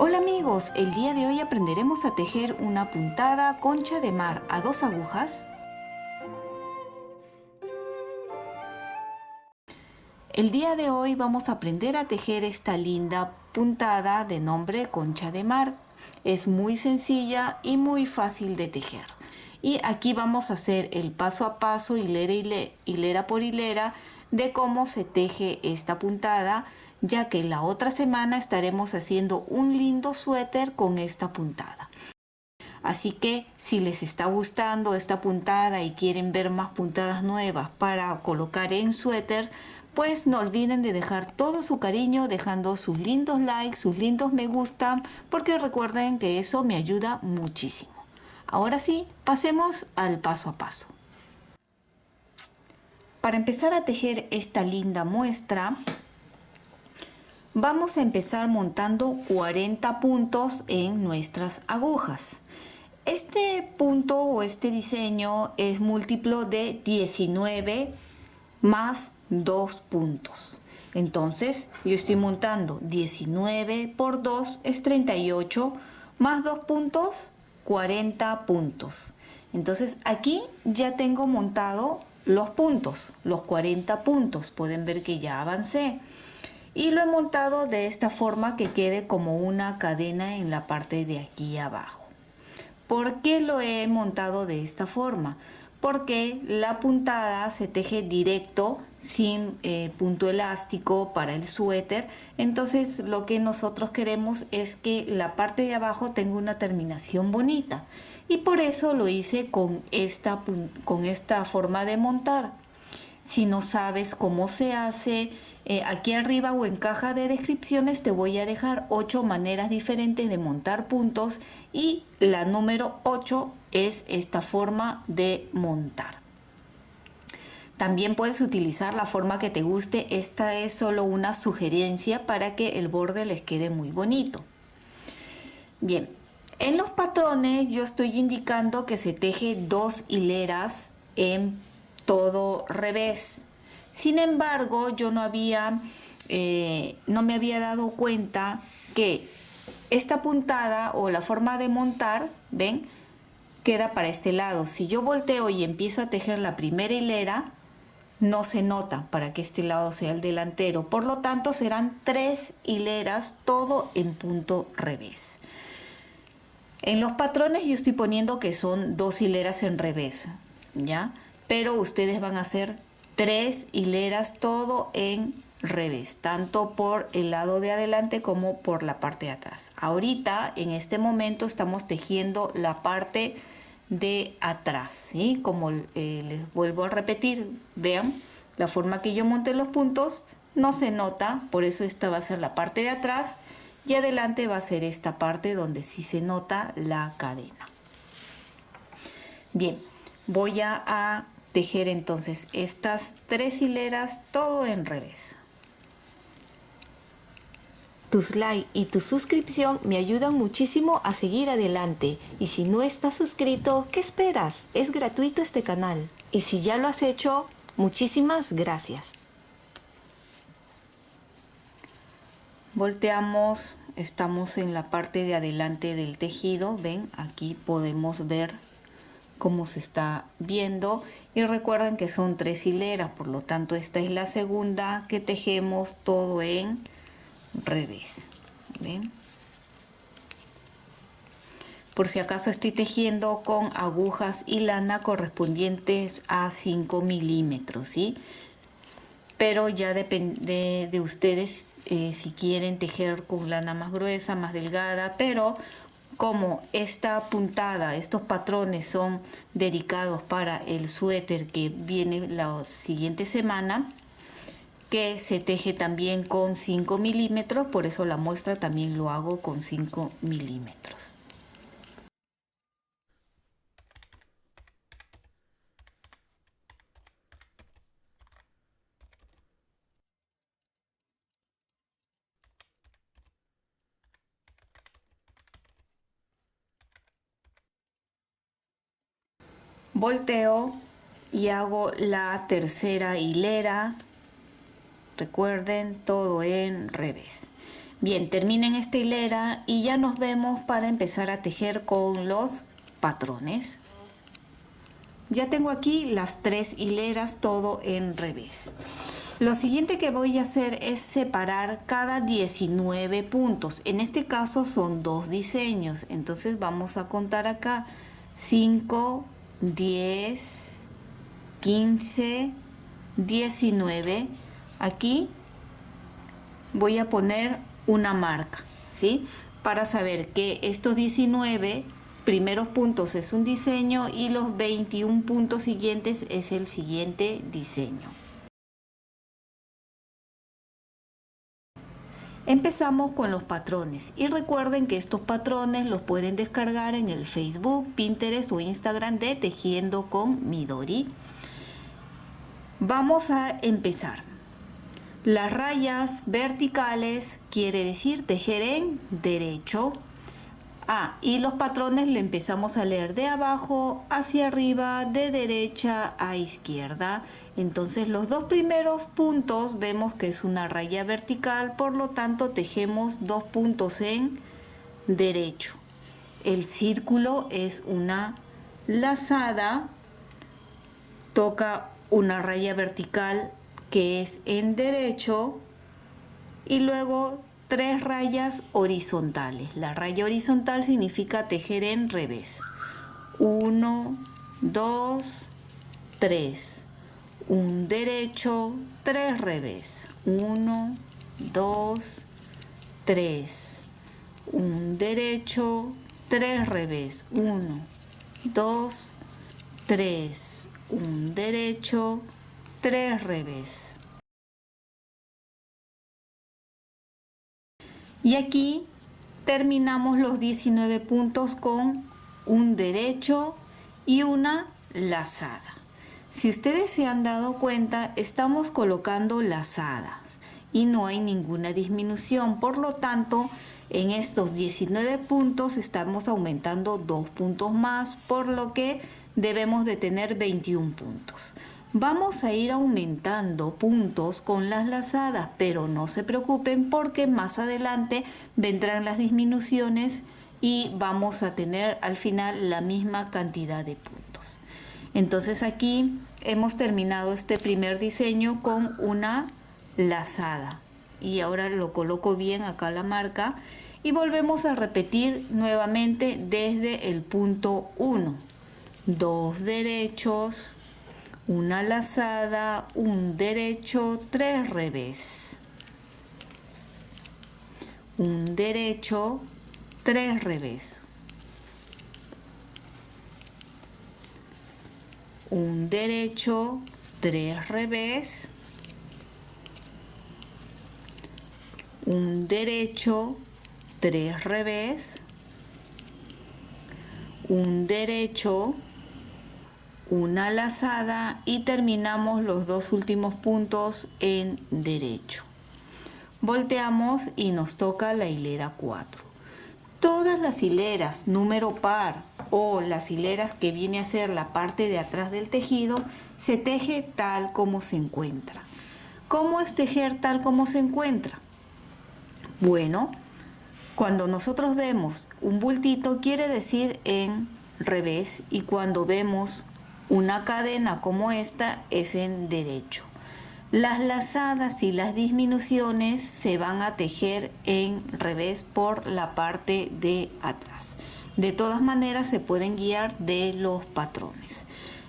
Hola amigos, el día de hoy aprenderemos a tejer una puntada concha de mar a 2 agujas. El día de hoy vamos a aprender a tejer esta linda puntada de nombre concha de mar. Es muy sencilla y muy fácil de tejer. Y aquí vamos a hacer el paso a paso, hilera por hilera, de cómo se teje esta puntada, ya que la otra semana estaremos haciendo un lindo suéter con esta puntada. Así que si les está gustando esta puntada y quieren ver más puntadas nuevas para colocar en suéter, pues no olviden de dejar todo su cariño dejando sus lindos likes, sus lindos me gusta, porque recuerden que eso me ayuda muchísimo. Ahora sí, pasemos al paso a paso. Para empezar a tejer esta linda muestra, vamos a empezar montando 40 puntos en nuestras agujas. Este punto o este diseño es múltiplo de 19 más 2 puntos. Entonces yo estoy montando 19 por 2 es 38 más 2 puntos 40 puntos. Entonces aquí ya tengo montado los puntos, los 40 puntos. Pueden ver que ya avancé. Y lo he montado de esta forma que quede como una cadena en la parte de aquí abajo. ¿Por qué lo he montado de esta forma? Porque la puntada se teje directo sin punto elástico para el suéter. Entonces lo que nosotros queremos es que la parte de abajo tenga una terminación bonita. Y por eso lo hice con esta forma de montar. Si no sabes cómo se hace, aquí arriba o en caja de descripciones te voy a dejar 8 maneras diferentes de montar puntos y la número 8 es esta forma de montar. También puedes utilizar la forma que te guste, esta es solo una sugerencia para que el borde les quede muy bonito. Bien, en los patrones yo estoy indicando que se teje 2 hileras en todo revés. Sin embargo, yo no me había dado cuenta que esta puntada o la forma de montar, ven, queda para este lado. Si yo volteo y empiezo a tejer la primera hilera, no se nota para que este lado sea el delantero. Por lo tanto, serán 3 hileras, todo en punto revés. En los patrones yo estoy poniendo que son 2 hileras en revés, ¿ya? Pero ustedes van a hacer 3 hileras todo en revés, tanto por el lado de adelante como por la parte de atrás. Ahorita, en este momento, estamos tejiendo la parte de atrás, ¿sí? Como les vuelvo a repetir, vean, la forma que yo monté los puntos no se nota, por eso esta va a ser la parte de atrás. Y adelante va a ser esta parte donde sí se nota la cadena. Bien, voy a tejer entonces estas 3 hileras todo en revés. Tus likes y tu suscripción me ayudan muchísimo a seguir adelante. Y si no estás suscrito, ¿qué esperas? Es gratuito este canal. Y si ya lo has hecho, muchísimas gracias. Volteamos, estamos en la parte de adelante del tejido, ven, aquí podemos ver cómo se está viendo y recuerden que son 3 hileras, por lo tanto esta es la segunda que tejemos todo en revés, ven. Por si acaso estoy tejiendo con agujas y lana correspondientes a 5 milímetros, ¿sí? Pero ya depende de ustedes si quieren tejer con lana más gruesa, más delgada, pero como esta puntada, estos patrones son dedicados para el suéter que viene la siguiente semana, que se teje también con 5 milímetros, por eso la muestra también lo hago con 5 milímetros. Volteo y hago la tercera hilera. Recuerden, todo en revés. Bien, terminen esta hilera y ya nos vemos para empezar a tejer con los patrones. Ya tengo aquí las 3 hileras, todo en revés. Lo siguiente que voy a hacer es separar cada 19 puntos. En este caso son 2 diseños. Entonces vamos a contar acá 5, 10, 15, 19. Aquí voy a poner una marca, ¿sí? Para saber que estos 19 primeros puntos es un diseño y los 21 puntos siguientes es el siguiente diseño. Empezamos con los patrones y recuerden que estos patrones los pueden descargar en el Facebook, Pinterest o Instagram de Tejiendo con Midori. Vamos a empezar. Las rayas verticales quiere decir tejer en derecho. Y los patrones le empezamos a leer de abajo hacia arriba, de derecha a izquierda. Entonces los 2 primeros puntos vemos que es una raya vertical, por lo tanto tejemos 2 puntos en derecho. El círculo es una lazada, toca una raya vertical que es en derecho y luego 3 rayas horizontales. La raya horizontal significa tejer en revés. 1, 2, 3. Un derecho, 3 revés. 1, 2, 3. Un derecho, 3 revés. 1, 2, 3. Un derecho, 3 revés. Y aquí terminamos los 19 puntos con un derecho y una lazada. Si ustedes se han dado cuenta, estamos colocando lazadas y no hay ninguna disminución. Por lo tanto, en estos 19 puntos estamos aumentando 2 puntos más, por lo que debemos de tener 21 puntos. Vamos a ir aumentando puntos con las lazadas, pero no se preocupen porque más adelante vendrán las disminuciones y vamos a tener al final la misma cantidad de puntos. Entonces aquí hemos terminado este primer diseño con una lazada y ahora lo coloco bien acá la marca y volvemos a repetir nuevamente desde el punto 1. 2 derechos, una lazada, un derecho, 3 revés. Un derecho, 3 revés. Un derecho, 3 revés. Un derecho, 3 revés. Un derecho, una lazada y terminamos los 2 últimos puntos en derecho. Volteamos y nos toca la hilera 4. Todas las hileras número par o las hileras que viene a ser la parte de atrás del tejido se teje tal como se encuentra. ¿Cómo es tejer tal como se encuentra? Bueno, cuando nosotros vemos un bultito quiere decir en revés y cuando vemos una cadena como esta es en derecho. Las lazadas y las disminuciones se van a tejer en revés por la parte de atrás. De todas maneras se pueden guiar de los patrones.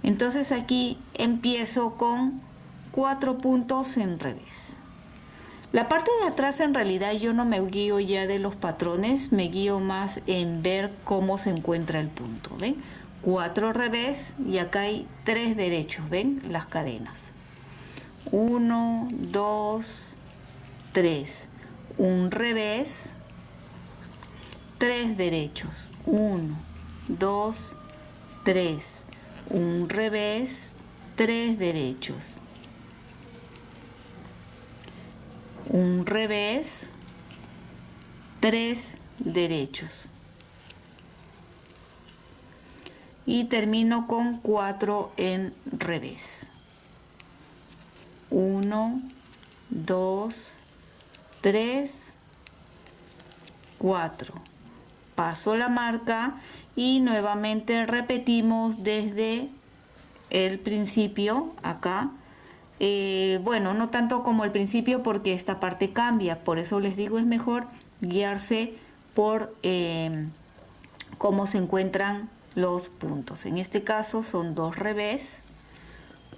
Entonces aquí empiezo con 4 puntos en revés. La parte de atrás en realidad yo no me guío ya de los patrones, me guío más en ver cómo se encuentra el punto, ¿ven? 4 revés y acá hay 3 derechos, ¿ven? Las cadenas. 1, 2, 3. Un revés, 3 derechos. 1, 2, 3. Un revés, 3 derechos. Un revés, 3 derechos. Y termino con 4 en revés. 1, 2, 3, 4. Paso la marca y nuevamente repetimos desde el principio acá. Bueno, no tanto como el principio porque esta parte cambia, por eso les digo es mejor guiarse por cómo se encuentran los puntos. En este caso son 2 revés,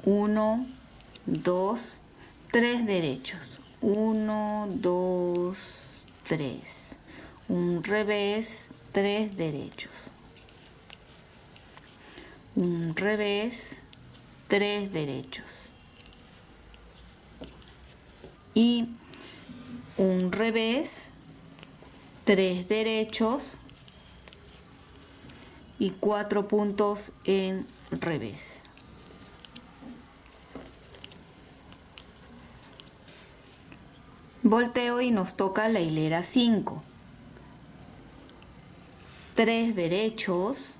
1, 2, 3 derechos, 1, 2, 3, un revés, 3 derechos, un revés, 3 derechos y un revés, 3 derechos y 4 puntos en revés. Volteo y nos toca la hilera 5. 3 derechos.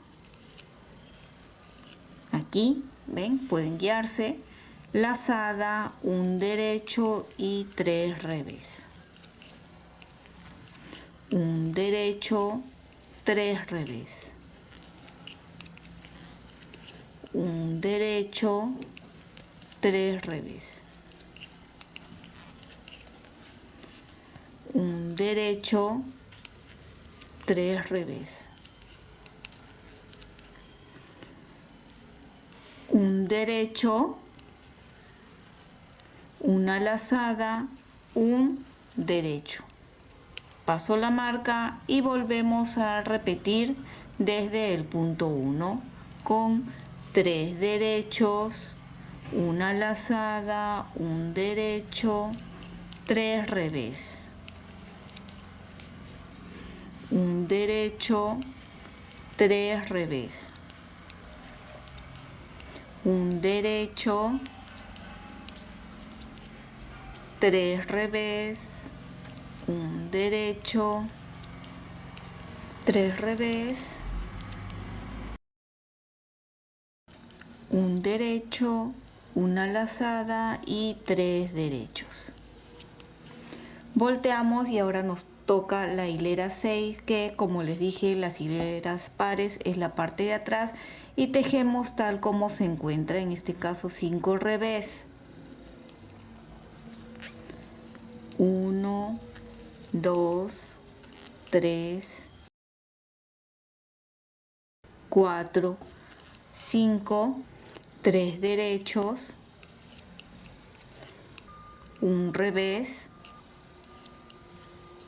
Aquí, ven, pueden guiarse. Lazada, un derecho y 3 revés. Un derecho, 3 revés. Un derecho, 3 revés. Un derecho, 3 revés. Un derecho, una lazada, un derecho. Paso la marca y volvemos a repetir desde el punto 1 con 3 derechos, una lazada, un derecho, 3 revés. Un derecho, 3 revés. Un derecho, 3 revés, un derecho, 3 revés, un derecho, una lazada y 3 derechos. Volteamos y ahora nos toca la hilera 6, que como les dije, las hileras pares es la parte de atrás, y tejemos tal como se encuentra, en este caso 5 revés. 1, 2, 3, 4, 5, 3 derechos, un revés,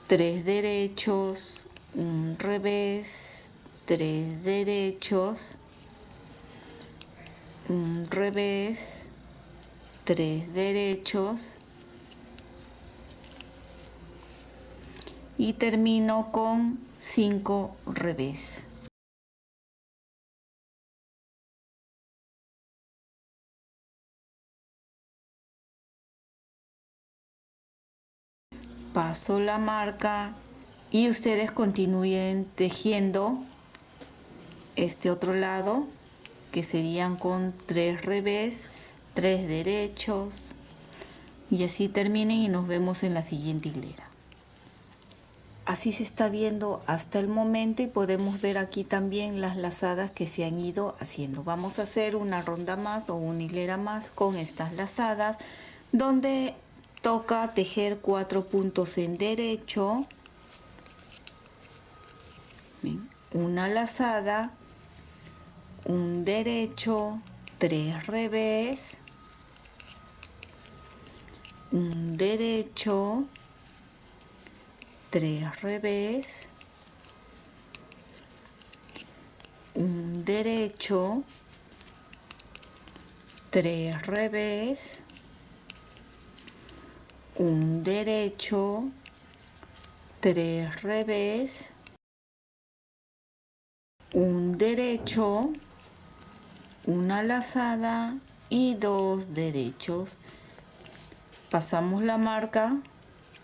3 derechos, un revés, 3 derechos, un revés, 3 derechos y termino con 5 revés. Paso la marca y ustedes continúen tejiendo este otro lado, que serían con 3 revés, 3 derechos, y así terminen y nos vemos en la siguiente hilera. Así se está viendo hasta el momento y podemos ver aquí también las lazadas que se han ido haciendo. Vamos a hacer una ronda más o una hilera más con estas lazadas, donde toca tejer 4 puntos en derecho, una lazada, un derecho, 3 revés, un derecho, 3 revés, un derecho, 3 revés, un derecho, 3 revés, un derecho, una lazada y 2 derechos. Pasamos la marca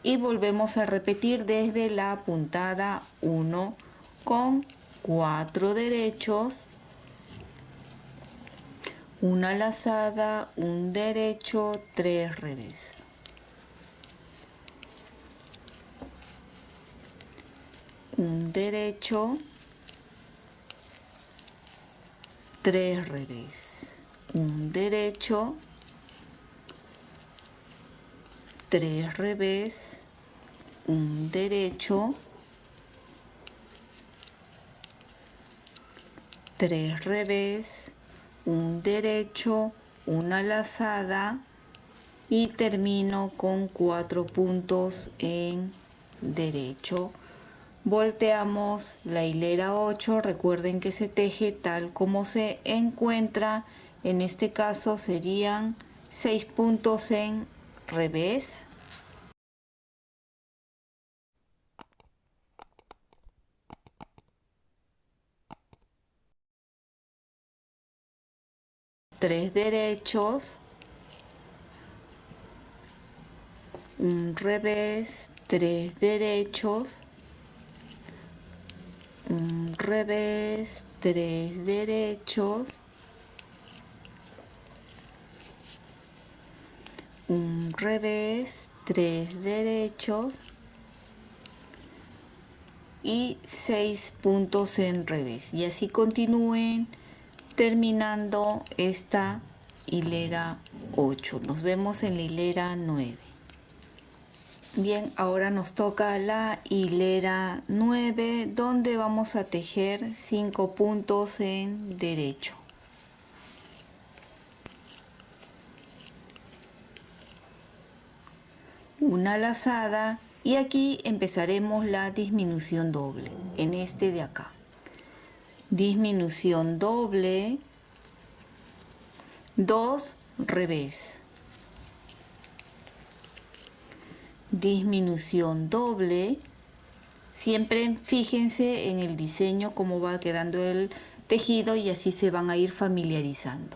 y volvemos a repetir desde la puntada 1 con 4 derechos, una lazada, un derecho, 3 revés. un derecho, 3 revés, un derecho, 3 revés, un derecho, 3 revés, un derecho, una lazada y termino con 4 puntos en derecho. Volteamos la hilera 8, recuerden que se teje tal como se encuentra, en este caso serían 6 puntos en revés, tres derechos, un revés, 3 derechos, un revés, 3 derechos, un revés, 3 derechos y 6 puntos en revés, y así continúen terminando esta hilera 8. Nos vemos en la hilera 9. Bien, ahora nos toca la hilera 9, donde vamos a tejer 5 puntos en derecho. Una lazada y aquí empezaremos la disminución doble, en este de acá. Disminución doble, 2 revés. Disminución doble, siempre fíjense en el diseño cómo va quedando el tejido y así se van a ir familiarizando.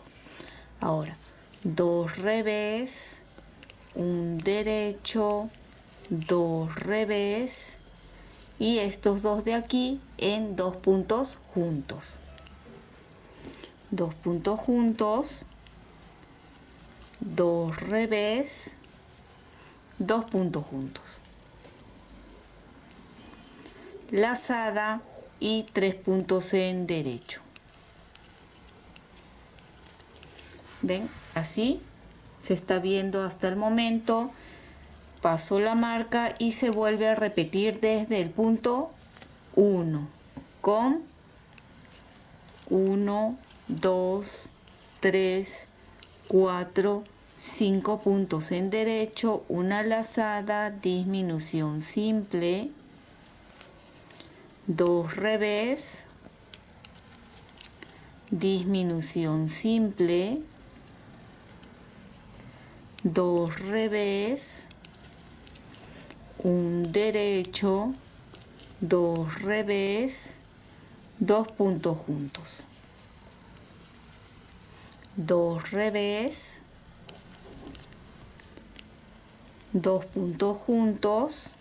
Ahora 2 revés, un derecho, 2 revés y estos dos de aquí en 2 puntos juntos, 2 puntos juntos, 2 revés, 2 puntos juntos, lazada y 3 puntos en derecho. ¿Ven? Así se está viendo hasta el momento. Paso la marca y se vuelve a repetir desde el punto 1 con 1, 2, 3, 4, 5 puntos en derecho, una lazada, disminución simple, 2 revés, disminución simple, 2 revés, un derecho, 2 revés, 2 puntos juntos, 2 revés, 2 puntos juntos,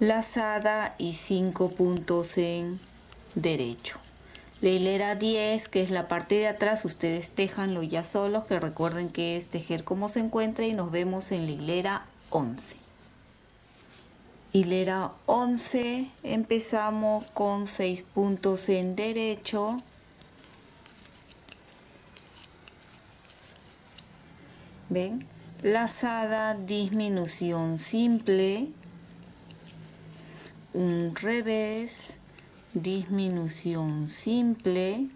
lazada y 5 puntos en derecho. La hilera 10, que es la parte de atrás, ustedes tejanlo ya solos, que recuerden que es tejer como se encuentra, y nos vemos en la hilera 11. Hilera 11, empezamos con 6 puntos en derecho, ¿ven? Lazada, disminución simple, un revés, disminución simple,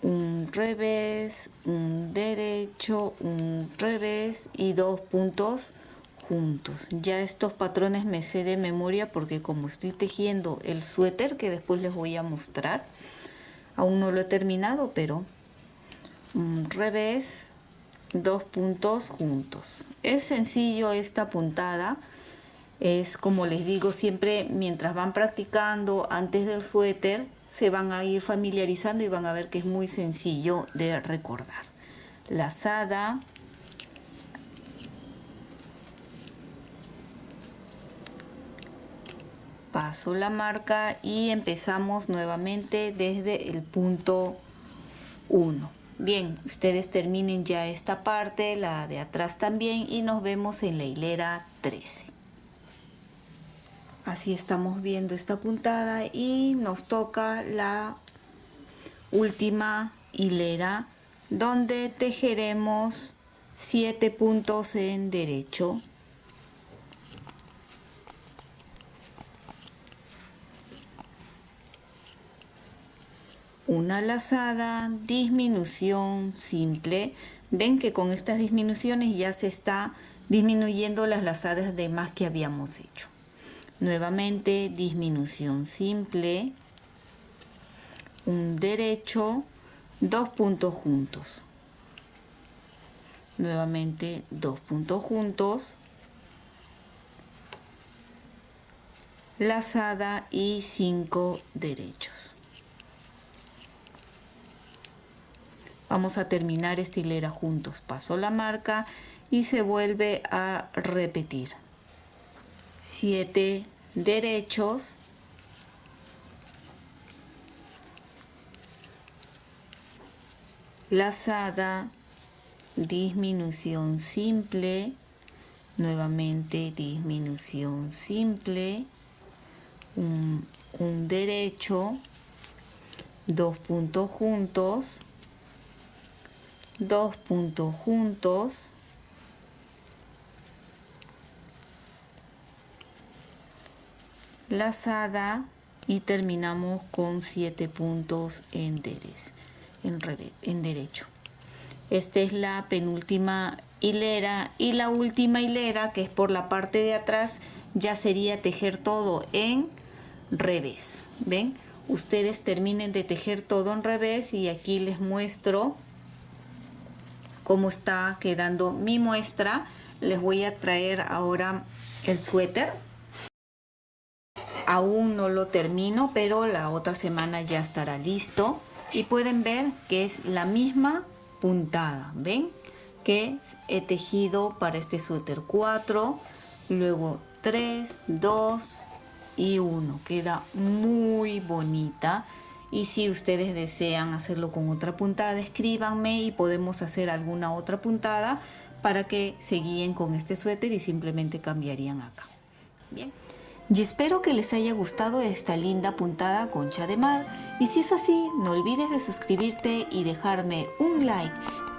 un revés, un derecho, un revés y 2 puntos juntos. Ya estos patrones me sé de memoria porque como estoy tejiendo el suéter que después les voy a mostrar, aún no lo he terminado, pero un revés, 2 puntos juntos. Es sencillo esta puntada. Es como les digo siempre, mientras van practicando antes del suéter, se van a ir familiarizando y van a ver que es muy sencillo de recordar. Lazada, paso la marca y empezamos nuevamente desde el punto 1. Bien, ustedes terminen ya esta parte, la de atrás también, y nos vemos en la hilera 13. Así estamos viendo esta puntada y nos toca la última hilera donde tejeremos 7 puntos en derecho. Una lazada, disminución simple. Ven que con estas disminuciones ya se está disminuyendo las lazadas de más que habíamos hecho. Nuevamente disminución simple, un derecho, 2 puntos juntos. Nuevamente 2 puntos juntos, lazada y 5 derechos. Vamos a terminar esta hilera juntos. Paso la marca y se vuelve a repetir. 7 derechos, lazada, disminución simple, nuevamente disminución simple, un derecho, 2 puntos juntos, 2 puntos juntos, lazada y terminamos con 7 puntos en derecho. Esta es la penúltima hilera y la última hilera, que es por la parte de atrás, ya sería tejer todo en revés. ¿Ven? Ustedes terminen de tejer todo en revés y aquí les muestro cómo está quedando mi muestra. Les voy a traer ahora el suéter. Aún no lo termino, pero la otra semana ya estará listo. Y pueden ver que es la misma puntada. ¿Ven? Que he tejido para este suéter 4, luego 3, 2 y 1. Queda muy bonita. Y si ustedes desean hacerlo con otra puntada, escríbanme y podemos hacer alguna otra puntada para que se guíen con este suéter y simplemente cambiarían acá. Bien. Y espero que les haya gustado esta linda puntada concha de mar. Y si es así, no olvides de suscribirte y dejarme un like.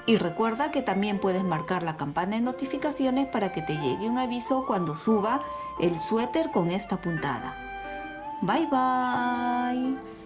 Y recuerda que también puedes marcar la campana de notificaciones para que te llegue un aviso cuando suba el suéter con esta puntada. Bye bye.